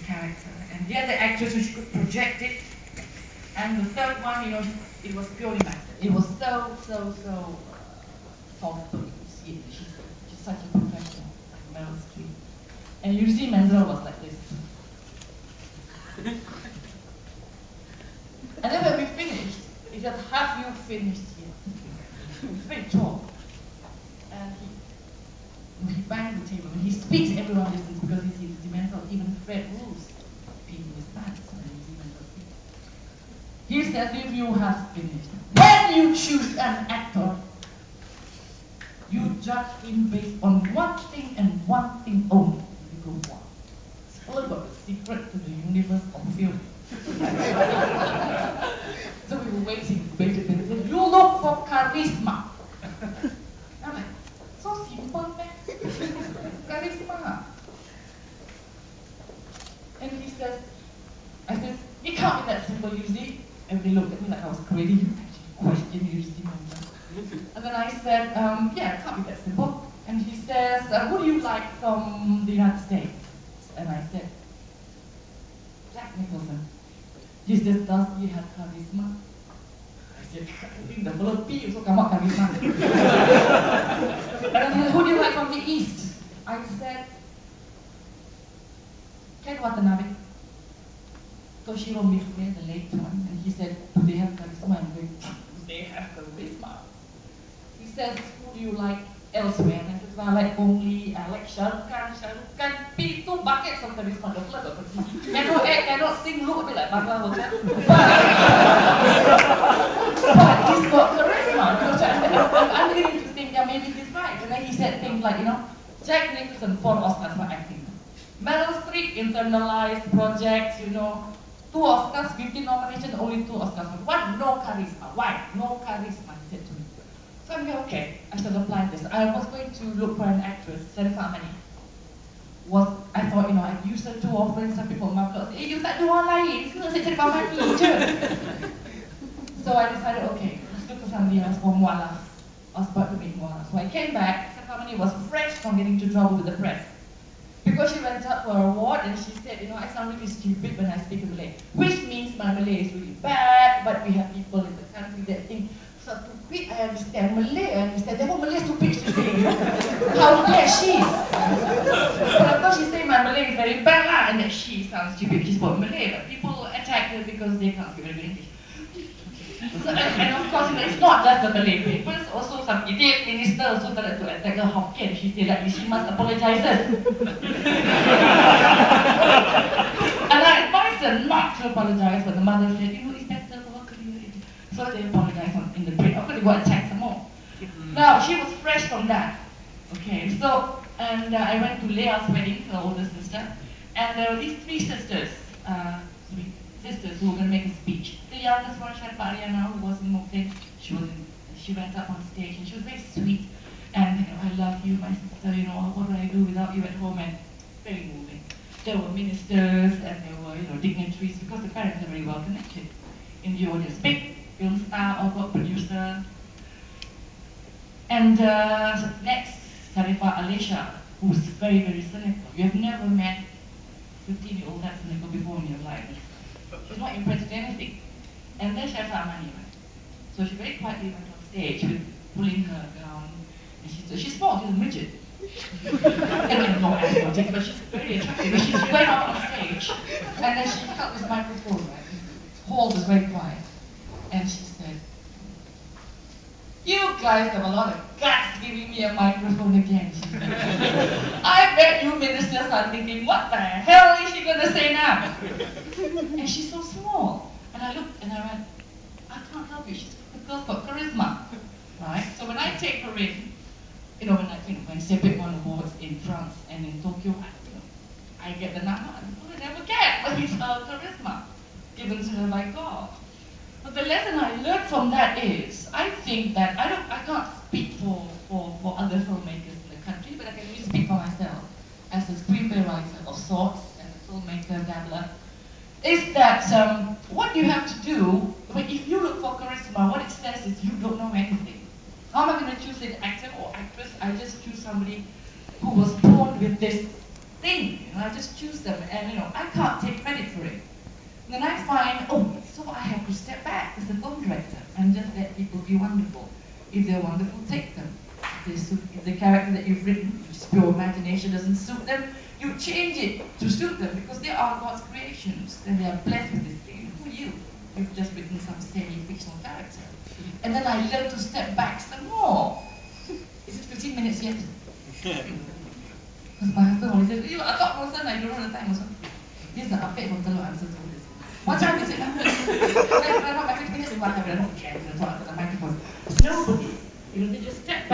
character. And the other actress, she could project it. And the third one, it was purely method. It was so thoughtful. You see it. She's such a professional, like Meryl Streep. And you see Menzel was like this. And then when we finished, he said, "Have you finished yet?" It's very tall. And he banged the table. When he speaks, everyone listens because he sees Menzel. Even Fred Roos peeing his pants when he sees Menzel speak. He says, "If you have finished, when you choose an actor, you judge him based on one thing and one thing only." You go, wow. It's all about the secret to the universe of film. So we were waiting. You look for charisma. I'm like, so simple, man. Charisma. And he says, I said, it can't be that simple, you see. And they looked at me like I was crazy. You actually question you see, and then I said, yeah, it can't be that simple. And he says, who do you like from the United States? And I said, Jack Nicholson. He says, does he have charisma? I said, I think the fellow P also come out charisma. And then he said, who do you like from the East? I said, Ken Watanabe. Toshiro Mifune, the late one. And he said, do they have charisma? And I said, they have charisma. He says, who do you like elsewhere? And I said, well, I like Gong Li, I like Shah Rukh Khan. P, two buckets of charisma. The flood of charisma. Cannot act, cannot sing, look a bit like Bangla Hotel. But he's got charisma. So I'm beginning to think, yeah, maybe he's right. And then he said things like, Jack Nicholson, 4 Oscars for acting. Meryl Streep, internalized projects, 2 Oscars, 15 nominations, only 2 Oscars. What? No charisma. Why? No charisma, he said to me. So I'm like, okay, I shall apply this. I was going to look for an actress, Sharifah Amani. I thought, I use her too often. Some people might say, you tak ada orang lain ke? Saya Sharifah Amani je. So I decided, okay, let's look for somebody else for Mu'alaf. I was about to make Mu'alaf. So I came back. Sharifah Amani was fresh from getting into trouble with the press. Because she went up for an award and she said, I sound really stupid when I speak Malay. Which means my Malay is really bad, but we have people in the country that think, so stupid, I understand Malay, I understand. Therefore Malay stupid, she say. How dare she? But of course she say my Malay is very bad lah, and that she sounds stupid, she's about Malay. But people attack her because they can't speak very good English. So, and of course, it's not just the Malay papers, also some idiot minister also started to attack her Hokkien. She said that she must apologize. And I advised her not to apologize, but the mother said, it's better for her career. So they apologized in the print. Of course, they got attacked some more. Now, she was fresh from that. Okay, so, and I went to Leah's wedding, her older sister, and there were these 3 sisters, who were going to make a speech. The youngest one, Sharpa Ariana, who was in Mokte, she went up on stage and she was very sweet. And, I love you, my sister, what would I do without you at home? And very moving. There were ministers and there were, dignitaries because the parents are very well connected in the audience. Big film star, all producer. And next, Sharifah Alisha, who's very, very cynical. You have never met 15-year-old that cynical before in your life. She's not impressed with anything. And then Sharifah Amani went. So she very quietly went on stage with pulling her gown. And she's small, she's a midget. And no athletic, but she's very attractive. And she went up on stage and then she held this microphone, right? The hall was very quiet. And she said, you guys have a lot of guts giving me a microphone again. I bet you ministers are thinking, what the hell is she going to say now? And she's so small. And I looked and I went, I can't help you. She's a girl got charisma. Right? So when I take her in, when Sepik won awards in France and in Tokyo, I get the number. I never get, but it's her charisma given to her by God. But the lesson I learned from that is, I think that I can't speak for other filmmakers in the country, but I can only speak for myself as a screenplay writer of sorts and a filmmaker dabbler. Is that what you have to do, if you look for charisma, what it says is you don't know anything. How am I going to choose an actor or actress? I just choose somebody who was born with this thing. I just choose them, and I can't take credit for it. And then I find, so I have to step back as a film director and just let people be wonderful. If they're wonderful, take them. If the character that you've written, which is pure imagination, doesn't suit them, you change it to suit them because they are God's creations and they are blessed with this thing. Who are you? You've just written some semi-fictional character. And then I learn to step back some more. Is it 15 minutes yet? Because my husband always says, you're a top person, I don't know the time also. This is an update from Telok answer to this. One time he said, I don't know, my 15 minutes is what I'm going to talk to the microphone. Nobody, they just step back.